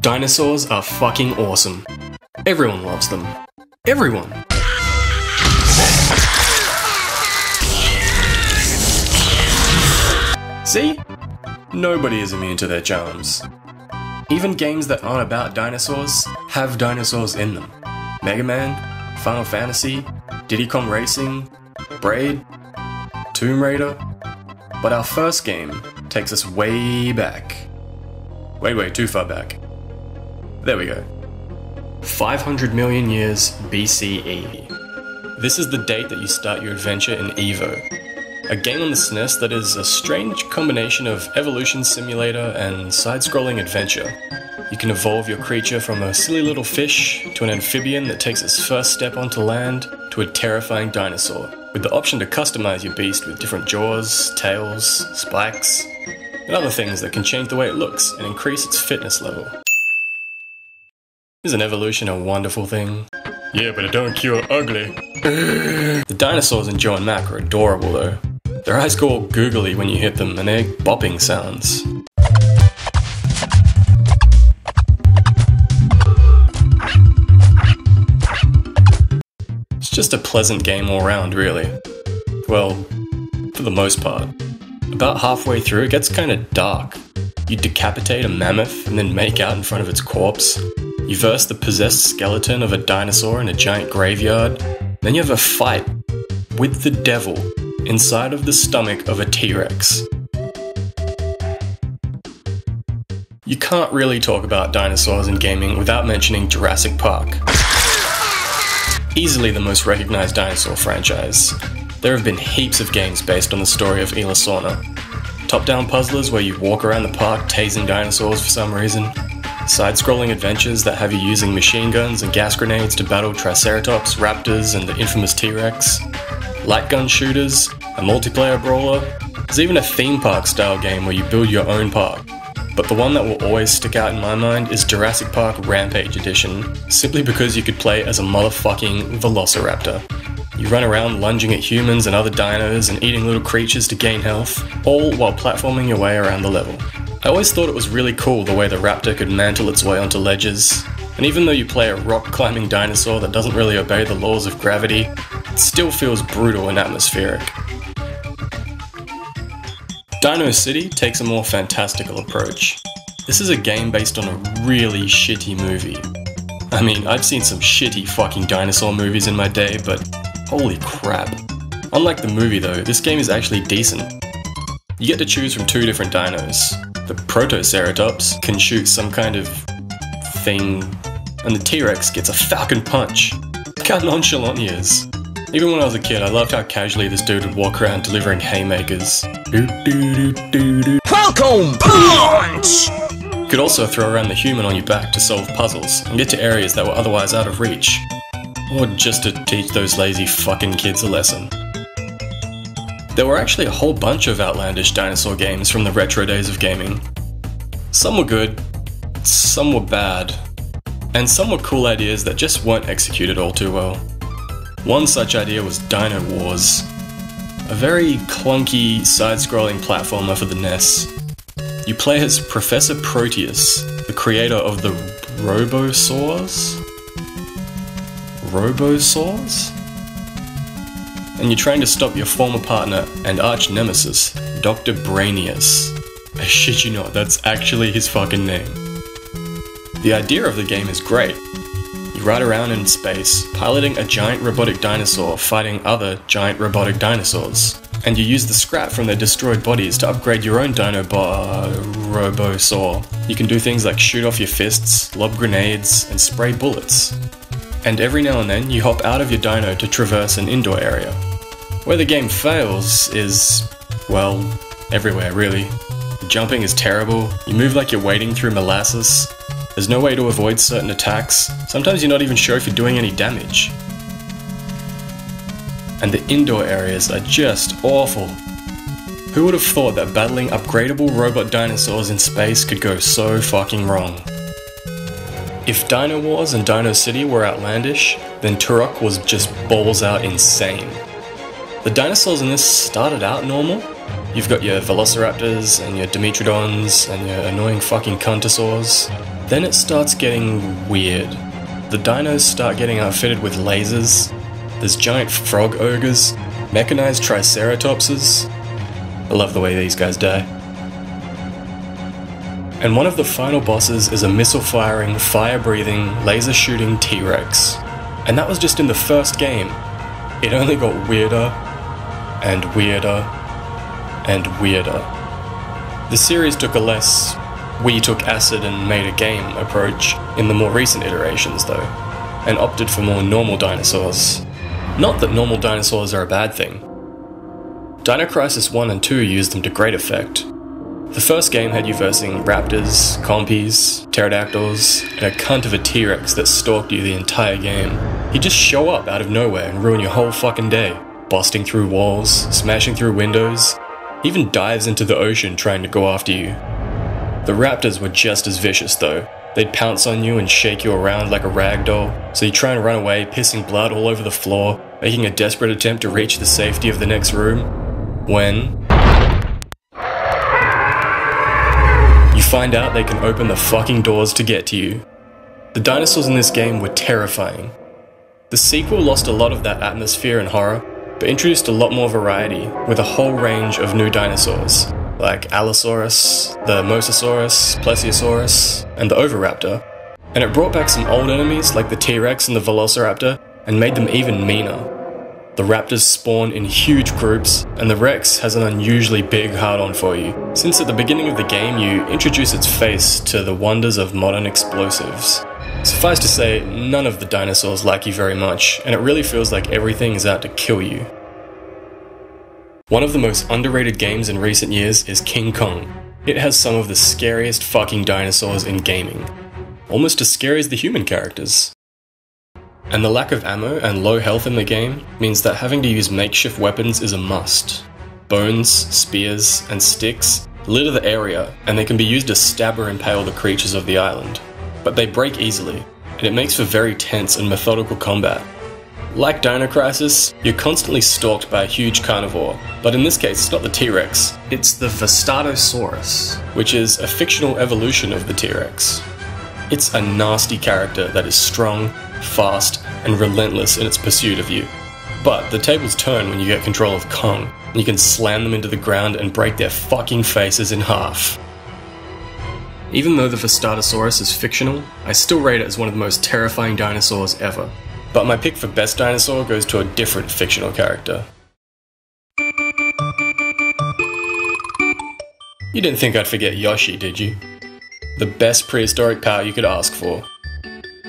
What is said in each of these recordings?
Dinosaurs are fucking awesome. Everyone loves them. Everyone! See? Nobody is immune to their charms. Even games that aren't about dinosaurs have dinosaurs in them. Mega Man, Final Fantasy, Diddy Kong Racing, Braid, Tomb Raider. But our first game takes us way back. Way too far back. There we go. 500 million years BCE. This is the date that you start your adventure in Evo, a game on the SNES that is a strange combination of evolution simulator and side-scrolling adventure. You can evolve your creature from a silly little fish to an amphibian that takes its first step onto land to a terrifying dinosaur, with the option to customize your beast with different jaws, tails, spikes, and other things that can change the way it looks and increase its fitness level. Isn't evolution a wonderful thing? Yeah, but it don't cure ugly. The dinosaurs in Joe and Mac are adorable though. Their eyes go all googly when you hit them and they make bopping sounds. It's just a pleasant game all round, really. Well, for the most part. About halfway through it gets kinda dark. You decapitate a mammoth and then make out in front of its corpse. You verse the possessed skeleton of a dinosaur in a giant graveyard. Then you have a fight with the devil inside of the stomach of a T-Rex. You can't really talk about dinosaurs in gaming without mentioning Jurassic Park. Easily the most recognized dinosaur franchise. There have been heaps of games based on the story of Elasauna. Top-down puzzlers where you walk around the park tasing dinosaurs for some reason. Side-scrolling adventures that have you using machine guns and gas grenades to battle Triceratops, Raptors, and the infamous T-Rex. Light gun shooters, a multiplayer brawler. There's even a theme park style game where you build your own park. But the one that will always stick out in my mind is Jurassic Park Rampage Edition, simply because you could play as a motherfucking Velociraptor. You run around lunging at humans and other dinos and eating little creatures to gain health, all while platforming your way around the level. I always thought it was really cool the way the raptor could mantle its way onto ledges, and even though you play a rock-climbing dinosaur that doesn't really obey the laws of gravity, it still feels brutal and atmospheric. Dino City takes a more fantastical approach. This is a game based on a really shitty movie. I mean, I've seen some shitty fucking dinosaur movies in my day, but holy crap. Unlike the movie though, this game is actually decent. You get to choose from two different dinos. The Protoceratops can shoot some kind of thing, and the T-Rex gets a falcon punch. Look how nonchalant he is. Even when I was a kid, I loved how casually this dude would walk around delivering haymakers. Falcon punch! You could also throw around the human on your back to solve puzzles, and get to areas that were otherwise out of reach. Or just to teach those lazy fucking kids a lesson. There were actually a whole bunch of outlandish dinosaur games from the retro days of gaming. Some were good, some were bad, and some were cool ideas that just weren't executed all too well. One such idea was Dino Wars, a very clunky side-scrolling platformer for the NES. You play as Professor Proteus, the creator of the Robosaurs? And you're trying to stop your former partner and arch nemesis, Dr. Brainius. I shit you not, that's actually his fucking name. The idea of the game is great. You ride around in space, piloting a giant robotic dinosaur fighting other giant robotic dinosaurs. And you use the scrap from their destroyed bodies to upgrade your own Robosaur. You can do things like shoot off your fists, lob grenades, and spray bullets. And every now and then you hop out of your dino to traverse an indoor area. Where the game fails is, well, everywhere really. The jumping is terrible, you move like you're wading through molasses, there's no way to avoid certain attacks, sometimes you're not even sure if you're doing any damage. And the indoor areas are just awful. Who would have thought that battling upgradable robot dinosaurs in space could go so fucking wrong? If Dino Wars and Dino City were outlandish, then Turok was just balls out insane. The dinosaurs in this started out normal, You've got your velociraptors and your dimetrodons and your annoying fucking cuntosaurs. Then it starts getting weird. The dinos start getting outfitted with lasers. There's giant frog ogres, mechanized triceratopses. I love the way these guys die. And one of the final bosses is a missile-firing, fire-breathing, laser-shooting T-Rex. And that was just in the first game. It only got weirder, and weirder, and weirder. The series took a less "we took acid and made a game" approach in the more recent iterations though, and opted for more normal dinosaurs. Not that normal dinosaurs are a bad thing. Dino Crisis 1 and 2 used them to great effect. The first game had you versing raptors, compies, pterodactyls, and a cunt of a T-Rex that stalked you the entire game. He'd just show up out of nowhere and ruin your whole fucking day, busting through walls, smashing through windows, even dives into the ocean trying to go after you. The raptors were just as vicious though. They'd pounce on you and shake you around like a rag doll, so you try and run away, pissing blood all over the floor, making a desperate attempt to reach the safety of the next room, when you find out they can open the fucking doors to get to you. The dinosaurs in this game were terrifying. The sequel lost a lot of that atmosphere and horror, but introduced a lot more variety, with a whole range of new dinosaurs, like Allosaurus, the Mosasaurus, Plesiosaurus, and the Oviraptor. And it brought back some old enemies like the T-Rex and the Velociraptor, and made them even meaner. The raptors spawn in huge groups, and the Rex has an unusually big hard-on for you, since at the beginning of the game you introduce its face to the wonders of modern explosives. Suffice to say, none of the dinosaurs like you very much, and it really feels like everything is out to kill you. One of the most underrated games in recent years is King Kong. It has some of the scariest fucking dinosaurs in gaming. Almost as scary as the human characters. And the lack of ammo and low health in the game means that having to use makeshift weapons is a must. Bones, spears, and sticks litter the area, and they can be used to stab or impale the creatures of the island. But they break easily, and it makes for very tense and methodical combat. Like Dino Crisis, you're constantly stalked by a huge carnivore, but in this case it's not the T-Rex, it's the Vestatosaurus, which is a fictional evolution of the T-Rex. It's a nasty character that is strong, fast, and relentless in its pursuit of you. But the tables turn when you get control of Kong, and you can slam them into the ground and break their fucking faces in half. Even though the Vestatosaurus is fictional, I still rate it as one of the most terrifying dinosaurs ever. But my pick for best dinosaur goes to a different fictional character. You didn't think I'd forget Yoshi, did you? The best prehistoric power you could ask for.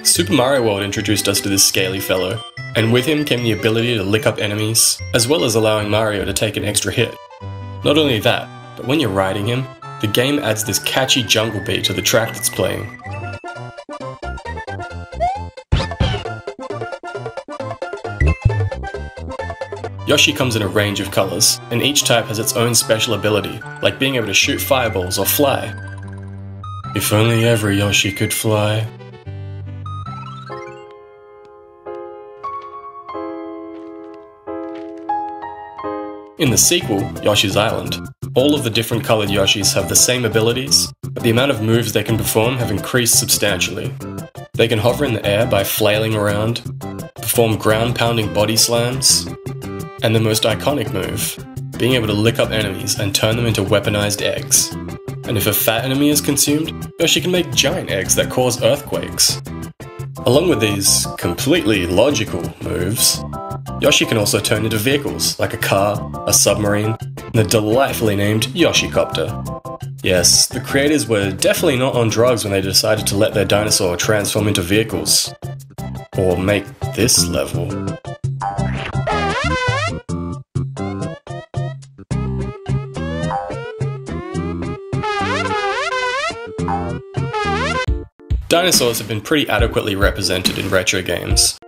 Super Mario World introduced us to this scaly fellow, and with him came the ability to lick up enemies, as well as allowing Mario to take an extra hit. Not only that, but when you're riding him, the game adds this catchy jungle beat to the track that's playing. Yoshi comes in a range of colours, and each type has its own special ability, like being able to shoot fireballs or fly. If only every Yoshi could fly. In the sequel, Yoshi's Island, all of the different coloured Yoshis have the same abilities, but the amount of moves they can perform have increased substantially. They can hover in the air by flailing around, perform ground-pounding body slams, and the most iconic move, being able to lick up enemies and turn them into weaponized eggs. And if a fat enemy is consumed, Yoshi can make giant eggs that cause earthquakes. Along with these completely logical moves, Yoshi can also turn into vehicles like a car, a submarine, and the delightfully named Yoshicopter. Yes, the creators were definitely not on drugs when they decided to let their dinosaur transform into vehicles. Or make this level. Dinosaurs have been pretty adequately represented in retro games.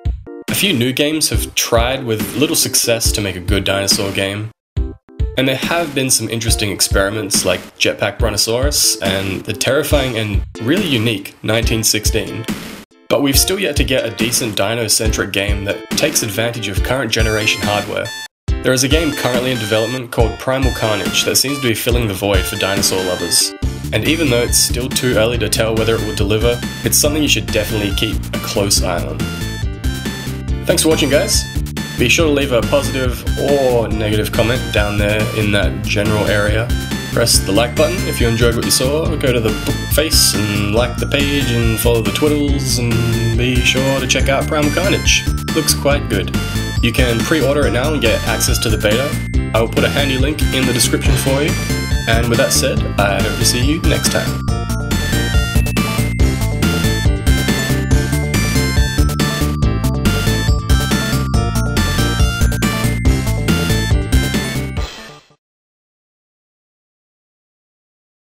A few new games have tried with little success to make a good dinosaur game, and there have been some interesting experiments like Jetpack Brontosaurus and the terrifying and really unique 1916. But we've still yet to get a decent dino-centric game that takes advantage of current generation hardware. There is a game currently in development called Primal Carnage that seems to be filling the void for dinosaur lovers. And even though it's still too early to tell whether it will deliver, it's something you should definitely keep a close eye on. Thanks for watching, guys. Be sure to leave a positive or negative comment down there in that general area. Press the like button if you enjoyed what you saw, go to the book face and like the page and follow the twiddles, and be sure to check out Primal Carnage. Looks quite good. You can pre-order it now and get access to the beta. I will put a handy link in the description for you. And with that said, I hope to see you next time.